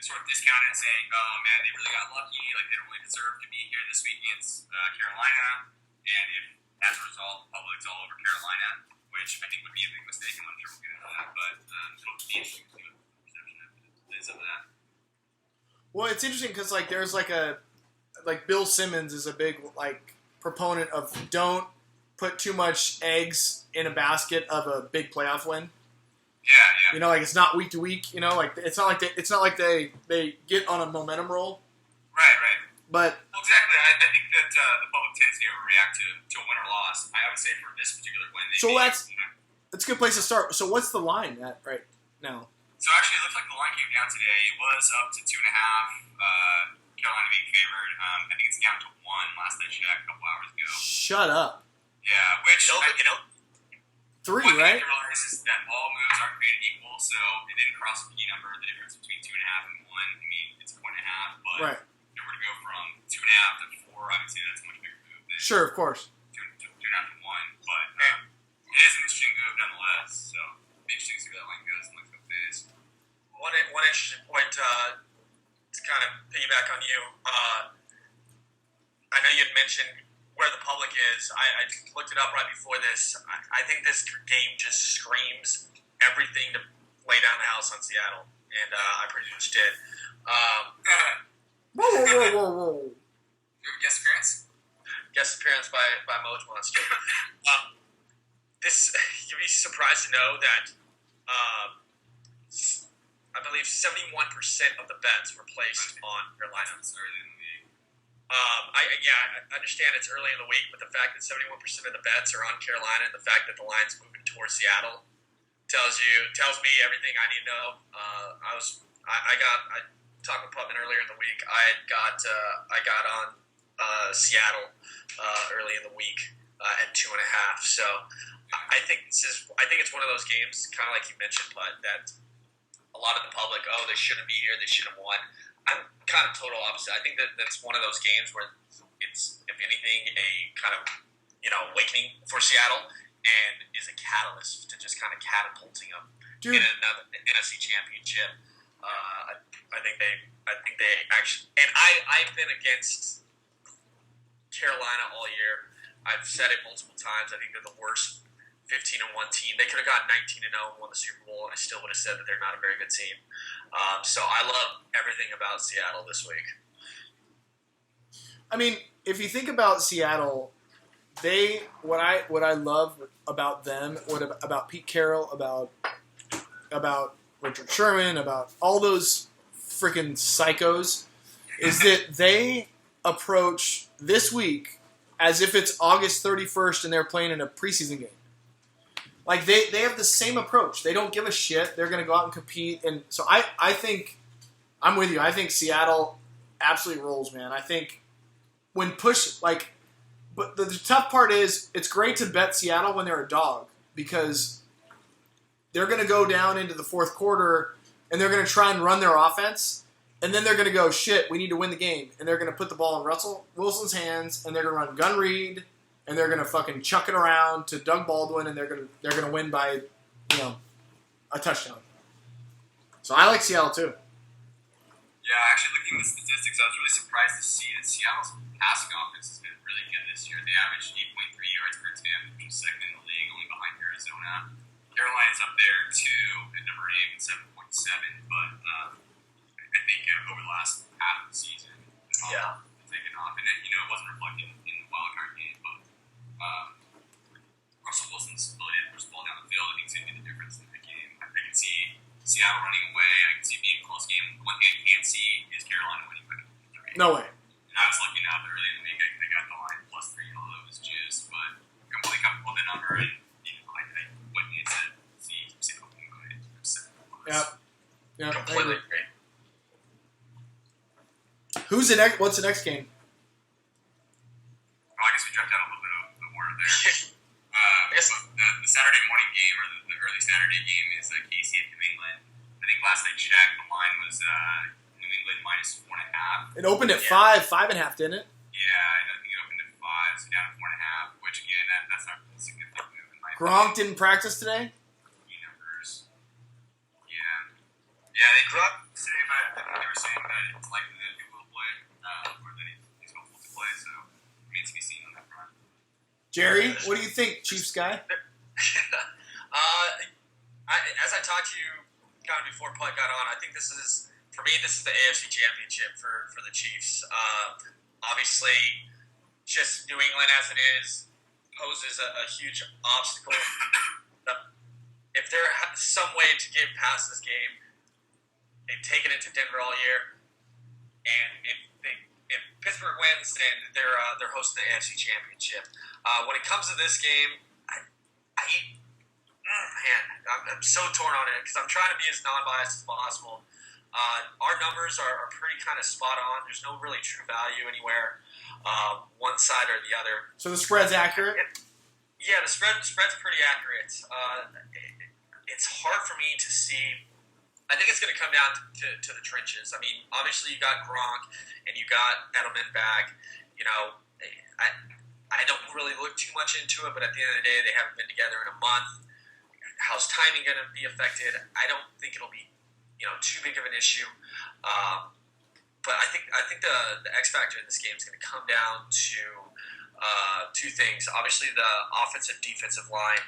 sort of discount it and saying, oh man, they really got lucky, like they don't really deserve to be here this week against Carolina, and if as a result the public's all over Carolina, which I think would be a big mistake, and I'm sure we'll get into that, but it'll be interesting to see what the perception is of that. Well, it's interesting because like there's like Bill Simmons is a big like proponent of don't put too much eggs in a basket of a big playoff win. Yeah. You know, like it's not week to week. You know, like it's not like they get on a momentum roll. Right. But well, exactly. I think that the public tends to react to a win or loss. I would say for this particular win, that's a good place to start. So what's the line at right now? So actually, it looks like the line came down today. It was up to 2.5. Carolina being favored. I think it's down to 1 last I checked a couple hours ago. Shut up. Yeah, which 3, one right? thing to realize is that all moves aren't created equal, so it didn't cross a key number. The difference between 2.5 and 1, I mean, it's 1.5, but right. If it were to go from 2.5 to 4, I would say that's a much bigger move than Sure, of course. 2.5 to 1, but it is an interesting move nonetheless, so it'll be interesting to see where that line goes in the next couple days. One interesting point to kind of piggyback on you. I know you had mentioned where the public is. I looked it up right before this. I think this game just screams everything to lay down the house on Seattle, and I pretty much did. Whoa. Guest appearance? Guest appearance by Moj Monster. You'd be surprised to know that I believe 71% of the bets were placed on Carolina. Early in the week. I understand it's early in the week, but the fact that 71% of the bets are on Carolina and the fact that the line's moving towards Seattle tells me everything I need to know. I talked with Putman earlier in the week. I got on Seattle early in the week at 2.5. So I think it's one of those games, kind of like you mentioned, Putt, that a lot of the public, they shouldn't be here, they should have won. I'm kind of total opposite. I think that's one of those games where it's, if anything, a kind of awakening for Seattle, and is a catalyst to just kind of catapulting them in another NFC Championship. I think they actually, and I've been against Carolina all year. I've said it multiple times. I think they're the worst 15-1 team. They could have gotten 19-0 and won the Super Bowl, and I still would have said that they're not a very good team. So I love everything about Seattle this week. I mean, if you think about Seattle, what I love about them, about Pete Carroll, about Richard Sherman, about all those freaking psychos, is that they approach this week as if it's August 31st and they're playing in a preseason game. Like, they have the same approach. They don't give a shit. They're going to go out and compete. And so I think, I'm with you. I think Seattle absolutely rolls, man. I think when push, like, but the tough part is it's great to bet Seattle when they're a dog because they're going to go down into the fourth quarter and they're going to try and run their offense. And then they're going to go, shit, we need to win the game. And they're going to put the ball in Russell Wilson's hands and they're going to run gun read. And they're gonna fucking chuck it around to Doug Baldwin, and they're gonna win by, a touchdown. So I like Seattle too. Yeah, actually, looking at the statistics, I was really surprised to see that Seattle's passing offense has been really good this year. They averaged 8.3 yards per attempt, which is second in the league, only behind Arizona. Carolina's up there too at number 8 with 7.7, but I think over the last half of the season, it's taken off, and it wasn't reflected in the wild card game, but. Russell Wilson's ability to push the ball down the field, I think, is going to be the difference in the game. I can see Seattle running away. I can see it being a close game. One thing I can't see is Carolina winning by 3. No way. And I was lucky enough early in the week. I got the line +3, although it was juice, but I'm completely comfortable with the number, and I wouldn't need to see the win by 7 points. Yeah. Completely agree. Who's the next? What's the next game? Well, I guess we dropped out a little bit of the order there. The Saturday morning game, or the early Saturday game, is KC at New England. I think last I checked, the line was New England -4.5. It opened at 5.5, didn't it? Yeah, I think it opened at 5, so down to 4.5. Which again, that's not a significant move in my opinion. Gronk didn't practice today. Key numbers. Yeah, they dropped 7 today, but I think they were saying that it's likely that he will play, or that he's hopeful to play. So it remains to be seen on that front. Jerry, what do you think, Chiefs guy? As I talked to you kind of before Putt got on, I think this is the AFC Championship for the Chiefs. Obviously, just New England as it is poses a huge obstacle. If there some way to get past this game, they've taken it to Denver all year, and if Pittsburgh wins, then they're hosting the AFC Championship. When it comes to this game, I'm so torn on it because I'm trying to be as non-biased as possible. Our numbers are pretty kind of spot on. There's no really true value anywhere, one side or the other. So the spread's accurate? Yeah, the spread's pretty accurate. It's hard for me to see. I think it's going to come down to the trenches. I mean, obviously you got Gronk and you got Edelman back. You know, I don't really look too much into it, but at the end of the day, they haven't been together in a month. How's timing going to be affected? I don't think it'll be, too big of an issue. But I think the X factor in this game is going to come down to two things. Obviously, the offensive defensive line.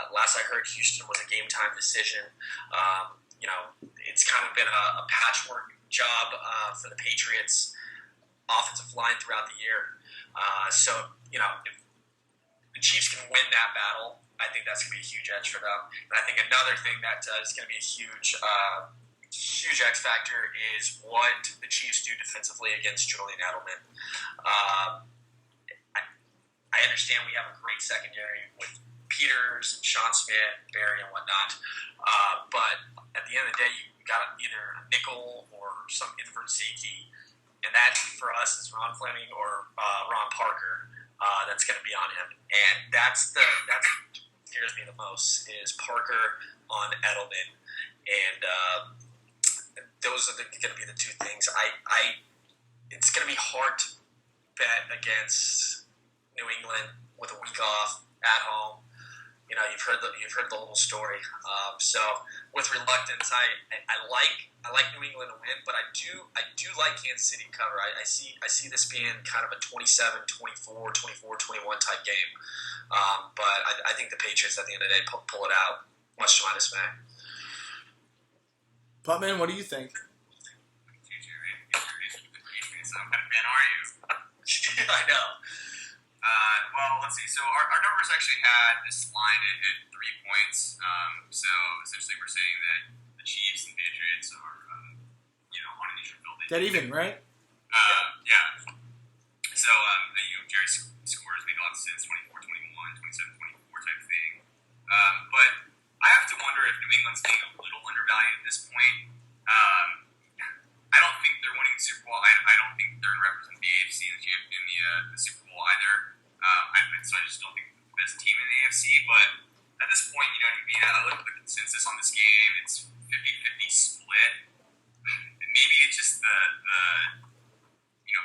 Last I heard, Houston was a game time decision. It's kind of been a patchwork job for the Patriots offensive line throughout the year. So if the Chiefs can win that battle, I think that's going to be a huge edge for them. And I think another thing that is going to be a huge X factor is what the Chiefs do defensively against Julian Edelman. I understand we have a great secondary with Peters, Sean Smith, Barry, and whatnot. But at the end of the day, you got either a nickel or some invert safety, and that for us is Ron Fleming or Ron Parker. That's going to be on him, and that scares me the most is Parker on Edelman, and those are going to be the two things. It's going to be hard to bet against New England with a week off at home. You've heard the whole story. So with reluctance, I like New England to win, but I do like Kansas City to cover. I see this being kind of a 27-24, 24-21 type game. But I think the Patriots at the end of the day pull it out, much to my dismay. Putman, what do you think? What kind of fan are you? I know. Well, let's see. So our numbers actually had this line at 3 points. So essentially, we're saying that the Chiefs and Patriots are, on an neutral field. Dead even, right? Yeah. So Jerry scores maybe on since 24-21, 27-24 type thing. But I have to wonder if New England's being a little undervalued at this point. I don't think they're winning the Super Bowl. I don't think they're going to represent the AFC in the Super Bowl either. So I just don't think they're the best team in the AFC. But at this point, I look at the consensus on this game. It's 50-50 split. Maybe it's just the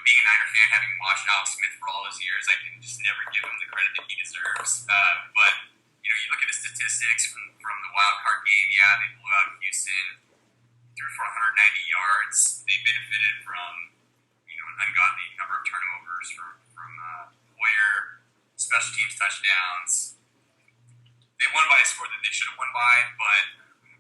being a Niner fan, having watched Alex Smith for all those years, I can just never give him the credit that he deserves. But you look at the statistics from the wild card game. Yeah, they blew out Houston, threw for 190 yards. They benefited from an ungodly number of turnovers from Hoyer, special teams touchdowns. They won by a score that they should have won by, but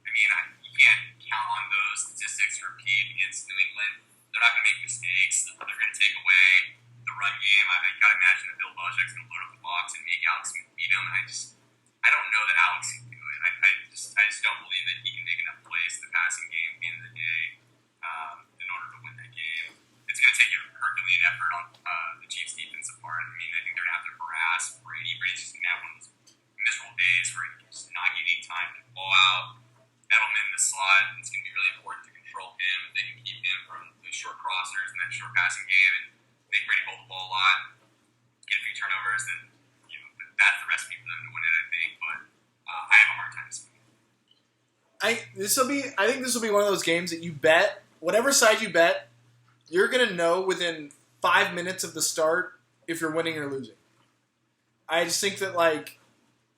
you can't count on those statistics to repeat against New England. They're not going to make mistakes. They're going to take away the run game. I got to imagine that Bill Belichick's going to load up the box and make Alex Smith beat him. And I don't know that Alex can do it. I just don't believe that he can make enough plays in the passing game at the end of the day in order to win that game. It's going to take a Herculean effort on the Chiefs' defensive part. I think they're going to have to harass Brady. Brady's just going to have one of those miserable days where he's not getting time to ball out. Edelman in the slot, it's going to be really important to control him. They can keep him from the short crossers and that short passing game and make Brady hold the ball a lot, get a few turnovers, then that's the recipe for them to win it, I think. But I have a hard time seeing it. I think this will be one of those games that you bet, whatever side you bet, you're going to know within 5 minutes of the start if you're winning or losing. I just think that,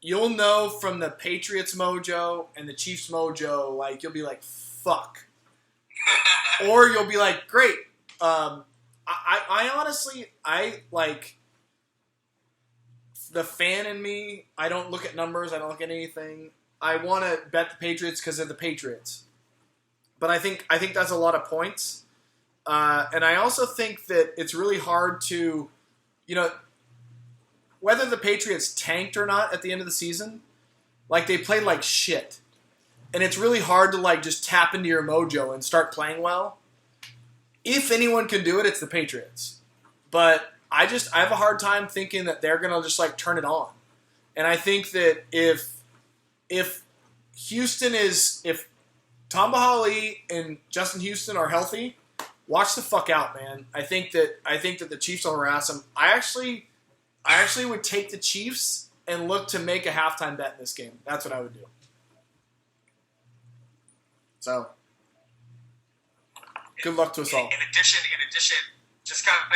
you'll know from the Patriots mojo and the Chiefs mojo, you'll be like, fuck. or you'll be like, great. I honestly, I like the fan in me. I don't look at numbers. I don't look at anything. I want to bet the Patriots because they're the Patriots. But I think that's a lot of points. And I also think that it's really hard to, whether the Patriots tanked or not at the end of the season, like they played like shit. And it's really hard to like just tap into your mojo and start playing well. If anyone can do it, it's the Patriots. But I have a hard time thinking that they're going to just like turn it on. And I think that if Tom Bahali and Justin Houston are healthy, watch the fuck out, man. I think that the Chiefs will harass them. I actually would take the Chiefs and look to make a halftime bet in this game. That's what I would do. So, good luck to us all. In addition, just kind of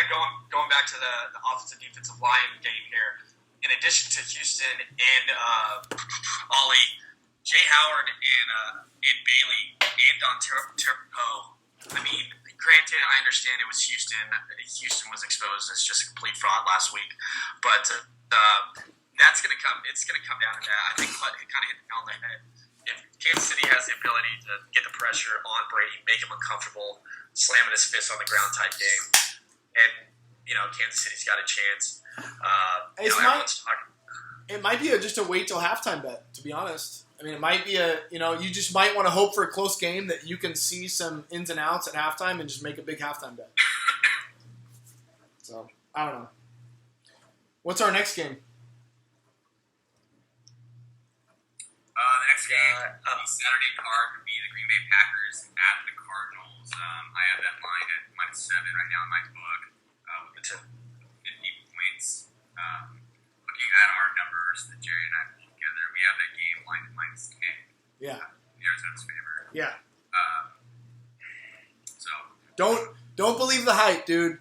going back to the offensive defensive line game here. In addition to Houston and Ollie, Jay Howard and Bailey and Don Turco. I mean, granted, I understand it was Houston. Houston was exposed as just a complete fraud last week, but that's going to come. It's going to come down to that. I think it kind of hit the nail on the head. If Kansas City has the ability to get the pressure on Brady, make him uncomfortable, slamming his fist on the ground type game, and Kansas City's got a chance. It might be just a wait till halftime bet, to be honest. I mean, it might be you just might want to hope for a close game that you can see some ins and outs at halftime and just make a big halftime bet. So, I don't know. What's our next game? The next game, the Saturday card would be the Green Bay Packers at the Cardinals. I have that line at -7 right now in my book with the 50 points. Looking at our numbers that Jerry and I put together, we have that game line at -10. Yeah. In Arizona's favor. Yeah. So don't believe the hype, dude.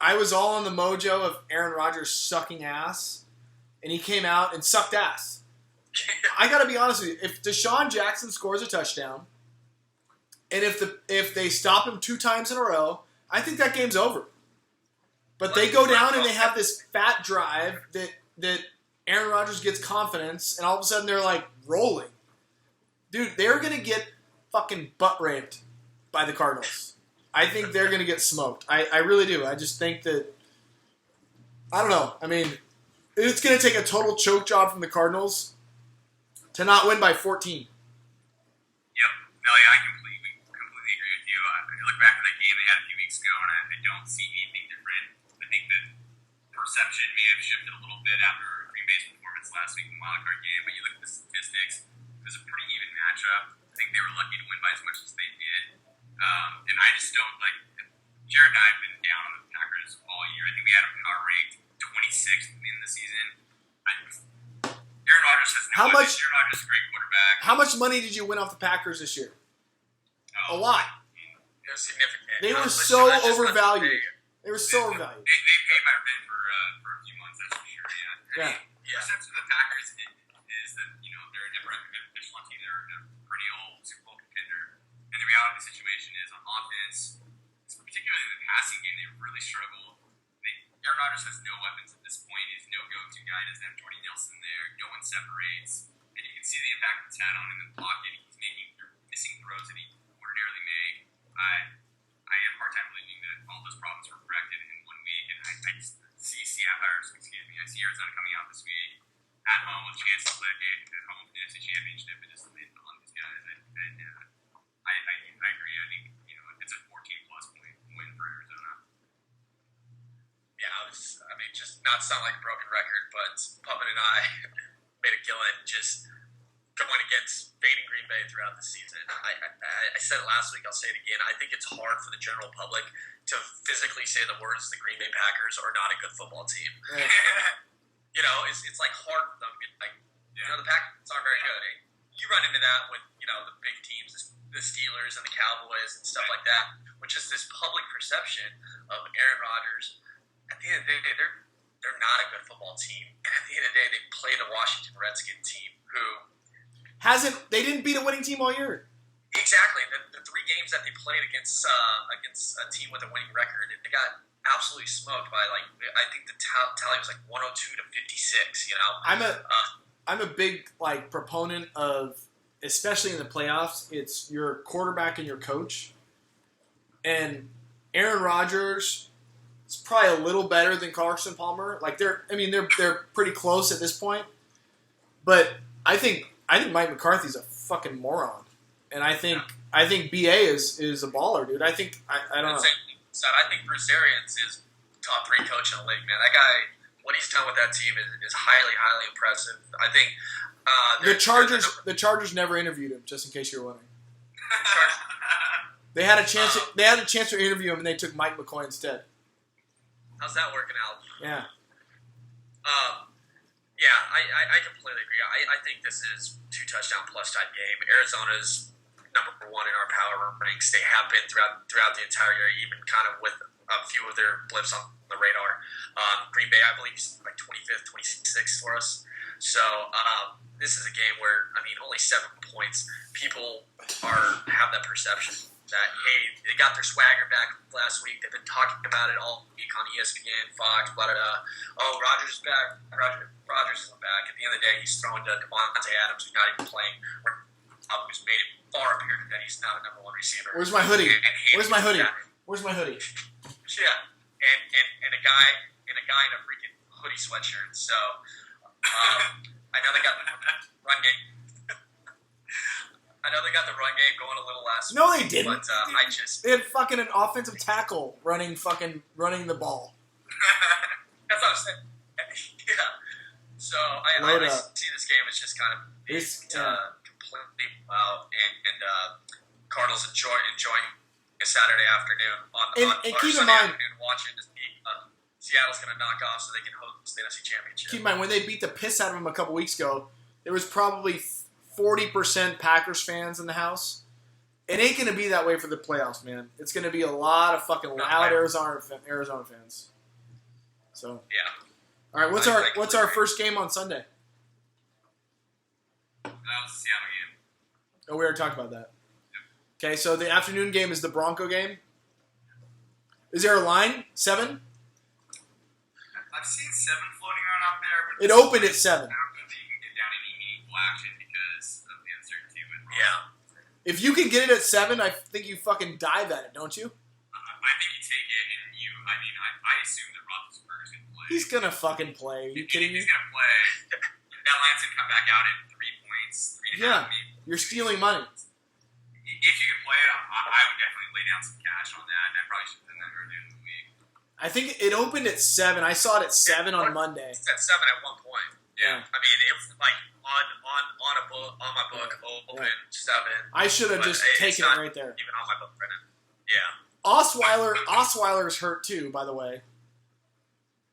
I was all on the mojo of Aaron Rodgers sucking ass, and he came out and sucked ass. I got to be honest with you. If Deshaun Jackson scores a touchdown, and if they stop him 2 times in a row, I think that game's over. But they go down and they have this fat drive that Aaron Rodgers gets confidence, and all of a sudden they're like rolling. Dude, they're going to get fucking butt raped by the Cardinals. I think they're going to get smoked. I really do. I just think that, I don't know. I mean, it's going to take a total choke job from the Cardinals to not win by 14. Yep. No, yeah, I completely agree with you. I look back at that game they had a few weeks ago, and I don't see anything different. I think that perception may have shifted a little bit after Green Bay's performance last week in the wild card game, but you look at the statistics, it was a pretty even matchup. I think they were lucky to win by as much as they did. And I just don't, Jared and I have been down on the Packers all year. I think we had them power ranked 26th at the end of the season. Aaron Rodgers has no weapons. Aaron Rodgers is a great quarterback. How much money did you win off the Packers this year? A lot. It was significant. They were so overvalued. They were so overvalued. They paid my rent for a few months, that's for sure, yeah. The perception of the Packers is that, they're a never echelon team. They're a perennial Super Bowl contender. And the reality of the situation is on offense, particularly in the passing game, they really struggle. Aaron Rodgers has no weapons at this point. He's no go-to guy. Doesn't have Jordy Nelson there. No one separates. And you can see the impact it's had on him in the pocket. He's missing throws that he ordinarily make. I have a hard time believing that all those problems were corrected in 1 week. And I just see I see Arizona coming out this week at home with chances to at home for the NFC Championship and just lay on these guys. I agree. I think it's a 14-plus point win for Arizona. Yeah, just not to sound like a broken record, but Puppin and I made a killing just going against fading Green Bay throughout the season. I said it last week, I'll say it again. I think it's hard for the general public to physically say the words the Green Bay Packers are not a good football team. It's like hard for them. The Packers aren't very good. You run into that with, the big teams, the Steelers and the Cowboys and stuff like that, which is this public perception of Aaron Rodgers. At the end of the day, they're not a good football team. And at the end of the day, they played a Washington Redskins team who they didn't beat a winning team all year. Exactly. the 3 games that they played against a team with a winning record, they got absolutely smoked by I think the tally was 102 to 56. You know, I'm a big proponent of, especially in the playoffs, it's your quarterback and your coach. And Aaron Rodgers is probably a little better than Carson Palmer. They're pretty close at this point. But I think Mike McCarthy's a fucking moron. And I think BA is a baller, dude. I don't know. I think Bruce Arians is top 3 coach in the league, man. That guy, what he's done with that team is highly, highly impressive. I think the Chargers never interviewed him, just in case you're wondering. They had a chance. They had a chance to interview him, and they took Mike McCoy instead. How's that working out? Yeah. Yeah, I completely agree. I think this is 2 touchdown plus type game. Arizona's number 1 in our power ranks. They have been throughout the entire year, even kind of with a few of their blips on the radar. Green Bay, I believe, is 25th, 26th for us. So this is a game where, only 7 points. People have that perception that, hey, they got their swagger back last week. They've been talking about it all week on ESPN, Fox, blah, blah, blah. Oh, Rodgers is back. Rodgers isn't back. At the end of the day, he's throwing to Devontae Adams, who's not even playing. Who's made it far apparent that he's not a number 1 receiver. Where's my hoodie? Where's my hoodie? Yeah. And a guy in a freaking hoodie sweatshirt. So I know they got the run game. I know they got the run game going a little last No, week, they didn't. But they had fucking an offensive tackle running the ball. That's what I'm saying. Yeah. So I see this game as just kind of completely and Cardinals enjoying a Saturday afternoon keep in Sunday mind, afternoon watching to see Seattle's going to knock off so they can host the NFC Championship. Keep in mind, when they beat the piss out of them a couple weeks ago, there was probably 40% Packers fans in the house. It ain't going to be that way for the playoffs, man. It's going to be a lot of fucking loud Arizona fans. So yeah. All right, what's our first game on Sunday? That was the Seattle game. Oh, we already talked about that. Okay, so the afternoon game is the Bronco game. Is there a line? 7? I've seen 7 floating around out there. But it opened at 7. I don't know if you can get down any meaningful action because of the uncertainty with Bronco. Yeah. If you can get it at 7, I think you fucking dive at it, don't you? I think you take it and I assume that Roethlisberger's going to play. He's going to fucking play. Are you kidding me? He's going to play. That line's going to come back out at 3 points, 3.5 maybe. You're stealing money. If you can play it, I would definitely lay down some cash on that, and I probably should have done that earlier in the week. I think it opened at 7. I saw it at 7 on Monday. It's at 7 at one point. Yeah. It was on my book, open 7. I should have just taken it right there. Even on my book, Brennan. Yeah. Osweiler's hurt too, by the way.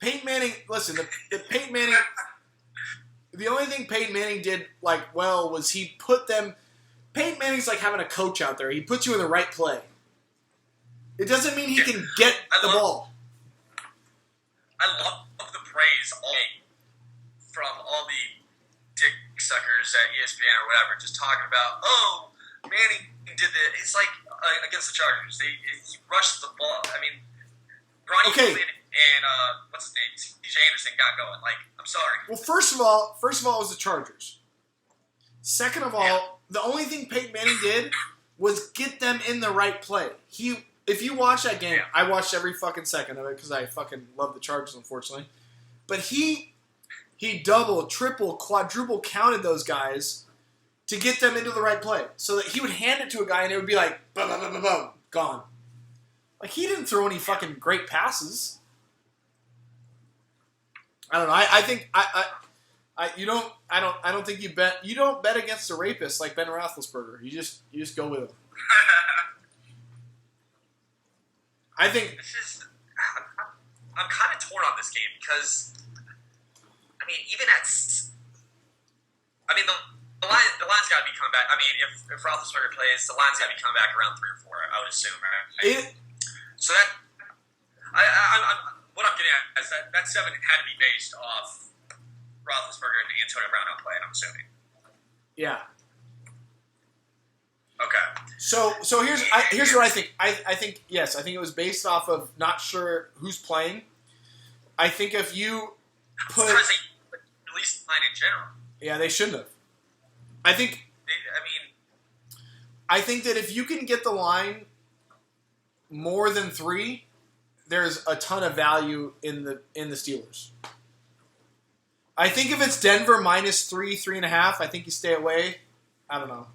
Peyton Manning, listen, the Peyton Manning, the only thing Peyton Manning did was he put them. Peyton Manning's like having a coach out there. He puts you in the right play. It doesn't mean he can get the ball. I love the praise from all the dick suckers at ESPN or whatever, just talking about, Manning did the. It's like against the Chargers. He rushed the ball. Bronny Elliott and what's his name? TJ Anderson got going. I'm sorry. Well, first of all, it was the Chargers. Second of all, the only thing Peyton Manning did was get them in the right play. If you watch that game, I watched every fucking second of it because I fucking love the Chargers, unfortunately. But he double, triple, quadruple counted those guys to get them into the right play. So that he would hand it to a guy and it would be like, boom, boom, boom, boom, boom, gone. He didn't throw any fucking great passes. I don't know. I think you don't think you don't bet against a rapist like Ben Roethlisberger. You just go with him. I think I'm kind of torn on this game because the line's got to be coming back. If Roethlisberger plays, the line's got to be coming back around 3 or 4. I would assume, right? So that what I'm getting at is that 7 had to be based off Roethlisberger and Antonio Brown not playing. I'm assuming. Yeah. Okay. So here's what I think. I think yes. I think it was based off of not sure who's playing. I think if you put released line in general. Yeah, they shouldn't have. I think that if you can get the line more than 3, there's a ton of value in the Steelers. I think if it's Denver -3, 3.5, I think you stay away. I don't know.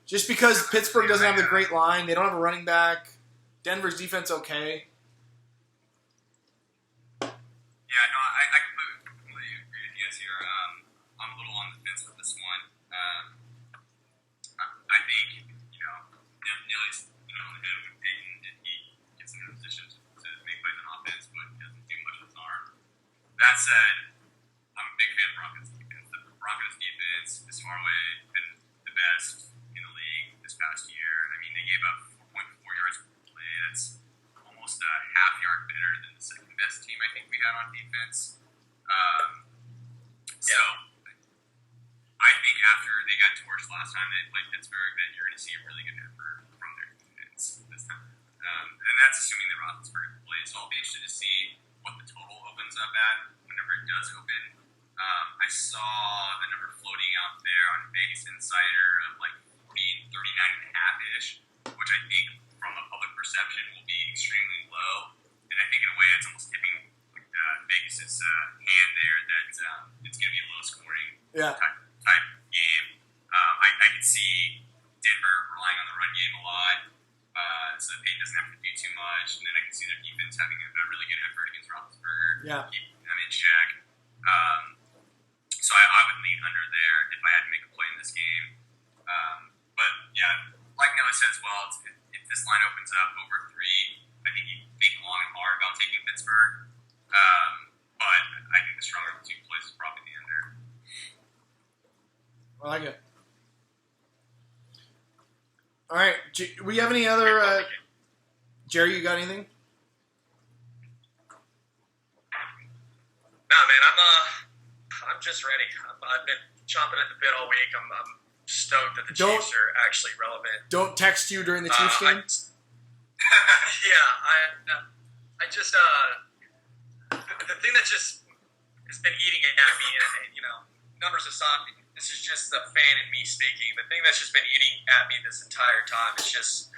Just because Pittsburgh doesn't have a great line, they don't have a running back. Denver's defense okay. Yeah, no, I completely agree with you guys here. I'm a little on the fence with this one. I think, Neely's on the head with Peyton if he gets in a position to make plays on offense, but he doesn't do much with his arm. That said, I'm a big fan of Broncos defense. The Broncos defense is far away been the best in the league this past year. I mean, they gave up 4.4 yards per play. That's almost a half yard better than the second best team I think we had on defense. So I think after they got torched last time they played Pittsburgh, that you're going to see a really good effort from their defense this time. And that's assuming that Roethlisberger plays. So I'll be interested to see what the total opens up at whenever it does open. I saw the number floating out there on Vegas Insider of like being 39.5-ish, which I think from a public perception will be extremely low. And I think in a way it's almost tipping Vegas' hand there that it's going to be a low-scoring type game. I could see Denver relying on the run game a lot, so that Peyton doesn't have to do too much. And then I can see their defense having a really good effort against Roethlisberger, keep them in check. So I would lean under there if I had to make a play in this game. But yeah, like Nelly said as well, if this line opens up over 3, I think you think long and hard about taking Pittsburgh. But I think the stronger of the 2 plays is probably the under. I like it. All right, we have any other? Jerry, you got anything? Nah, man, I'm just ready. I've been chomping at the bit all week. I'm stoked that the Chiefs are actually relevant. Don't text you during the Chiefs game. I just the thing that just has been eating at me, and numbers aside, this is just the fan in me speaking. The thing that's just been eating at me this entire time is just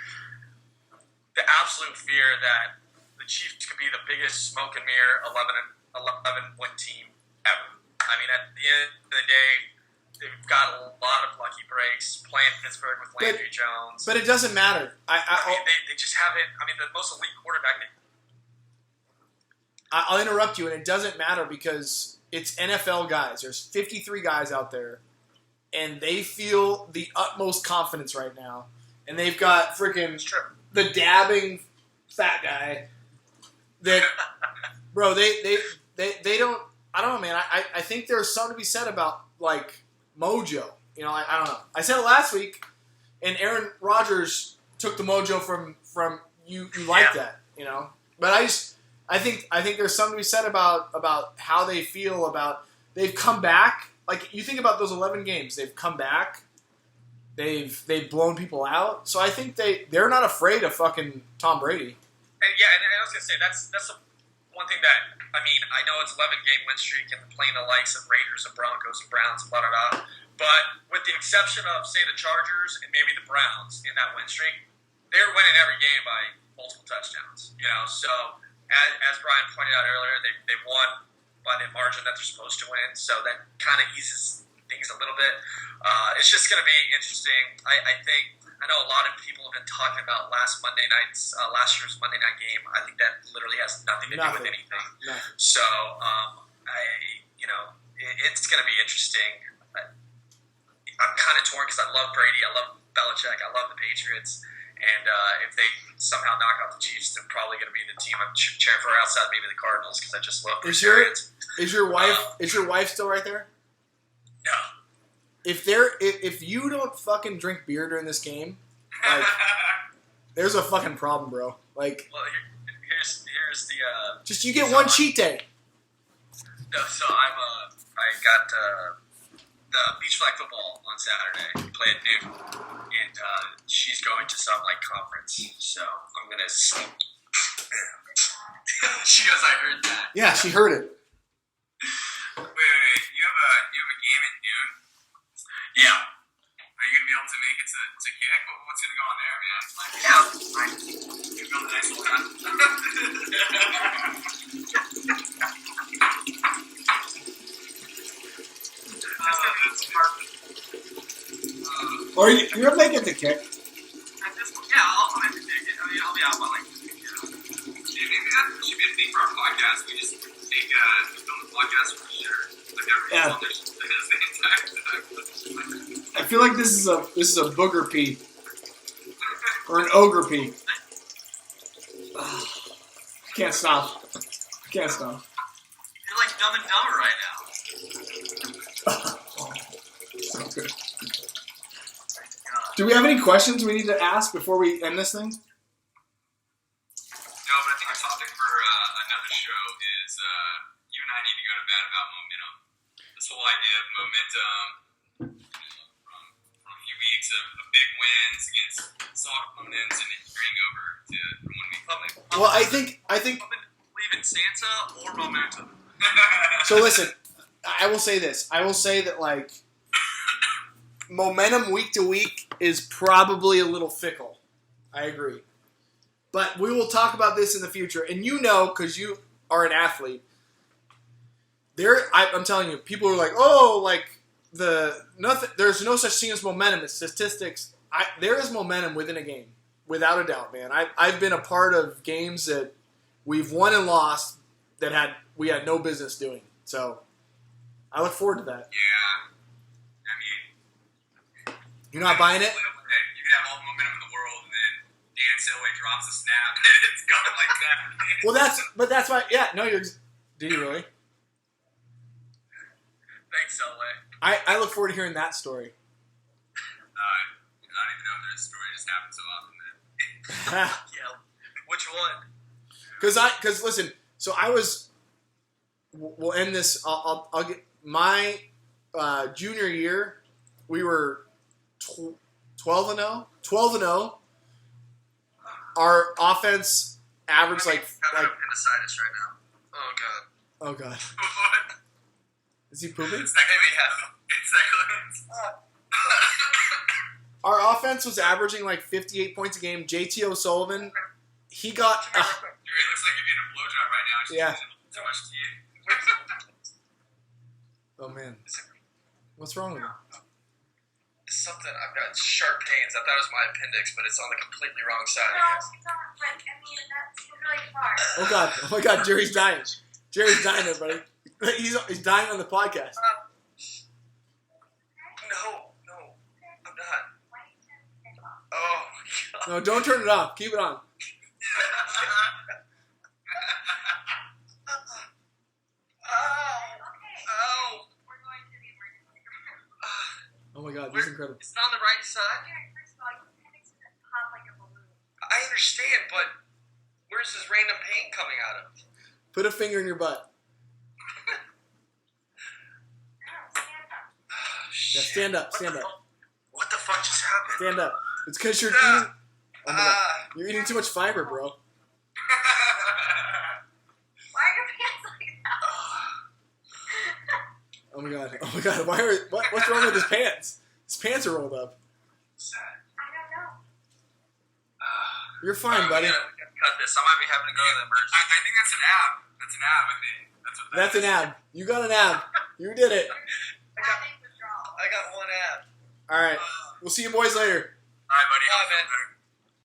the absolute fear that the Chiefs could be the biggest smoke and mirror 11 win team ever. I mean, at the end of the day, they've got a lot of lucky breaks playing Pittsburgh with Landry Jones. But it doesn't matter. They just haven't. I mean, the most elite quarterback. I'll interrupt you, and it doesn't matter because it's NFL guys. There's 53 guys out there, and they feel the utmost confidence right now. And they've got freaking the dabbing fat guy that, bro, they don't. I don't know, man. I think there's something to be said about like mojo. I don't know. I said it last week, and Aaron Rodgers took the mojo from you. You like that, But I think there's something to be said about how they feel about they've come back. Like you think about those 11 games, they've come back. They've blown people out. So I think they're not afraid of fucking Tom Brady. And I was gonna say that's the one thing that I mean. I know it's 11-game win streak and playing the likes of Raiders and Broncos and Browns and blah blah blah. But with the exception of say the Chargers and maybe the Browns in that win streak, they're winning every game by multiple touchdowns. So as Brian pointed out earlier, they won by the margin that they're supposed to win. So that kind of eases things a little bit. It's just going to be interesting. I know a lot of people have been talking about last year's Monday night game. I think that literally has nothing to do with anything. Nothing. So it's going to be interesting. I'm kind of torn because I love Brady, I love Belichick, I love the Patriots, and if they somehow knock out the Chiefs, they're probably going to be the team I'm cheering for outside maybe the Cardinals because I just love Bruce Arians. Is your wife still right there? No. If you don't fucking drink beer during this game, like, there's a fucking problem, bro. Like, well, here's the. Just you get one cheat day. No, so I got the beach flag football on Saturday. We play at noon, and she's going to some conference. So I'm gonna. She goes, I heard that. Yeah, she heard it. Wait. You have a game at noon? Yeah. Are you gonna be able to make it to kick? What's gonna go on there, man? You build a nice little house. Or you're making the kick. I'll make the ticket. I mean, I'll be out by maybe that should be a thing for our podcast. We just film the podcast for sure. Like everyone's on their I feel like this is a booger pee. Or an ogre pee. Can't stop. Can't stop. You're like Dumb and Dumber right now. So good. Do we have any questions we need to ask before we end this thing? No, but I think our topic for another show is you and I need to go to bat about momentum. This whole idea of momentum from a few weeks of big wins against soft opponents and then carrying over to from when we come. Well, I think. Believe in Santa or momentum. So listen, I will say this. I will say that momentum week to week is probably a little fickle. I agree. But we will talk about this in the future. And because you are an athlete, I'm telling you, people are like, there's no such thing as momentum. It's statistics. There is momentum within a game, without a doubt, man. I've been a part of games that we've won and lost that we had no business doing. So I look forward to that. Yeah. You're not buying it? You could have all the momentum in the world, and then Dan Selway drops a snap, and it's gone like that. Well, that's why. Yeah, no, did you really? Thanks, Selway. I look forward to hearing that story. I don't even know if there's a story. It just happens so often, man. Yeah. Which one? Because listen, so I was. We'll end this. I'll get my junior year. We were 12-0. 12-0. Our offense averaged I'm having appendicitis right now. Oh god. Oh god. What? Is he pooping? It's not going to be Our offense was averaging 58 points a game. JT O'Sullivan, he got. It looks like you're getting a blowjob right now. Just Yeah. Too much to you. Oh man, what's wrong with him? Something. I've got sharp pains. I thought it was my appendix, but it's on the completely wrong side. No, it's not. But I mean, that's really far. Oh god, Jerry's dying. Jerry's dying, everybody. He's dying on the podcast. No, I'm not. Oh god. No, don't turn it off. Keep it on. Oh my god, this is incredible. It's not on the right side. First of all, your appendix doesn't pop like a balloon. I understand, but where's this random pain coming out of? Put a finger in your butt. Yeah, stand up. What the fuck just happened? Stand up. It's because you're eating. Oh my god, you're eating too much fiber, bro. Why are your pants like that? Oh my god. What's wrong with his pants? His pants are rolled up. Sad. I don't know. You're fine, buddy. We gotta cut this. I might be having to go to the emergency. I think that's an ab. That's an ab, I think. That's an ab. You got an ab. You did it. Having withdrawal. I got one ab. All right. We'll see you boys later. All right, buddy. Bye, man.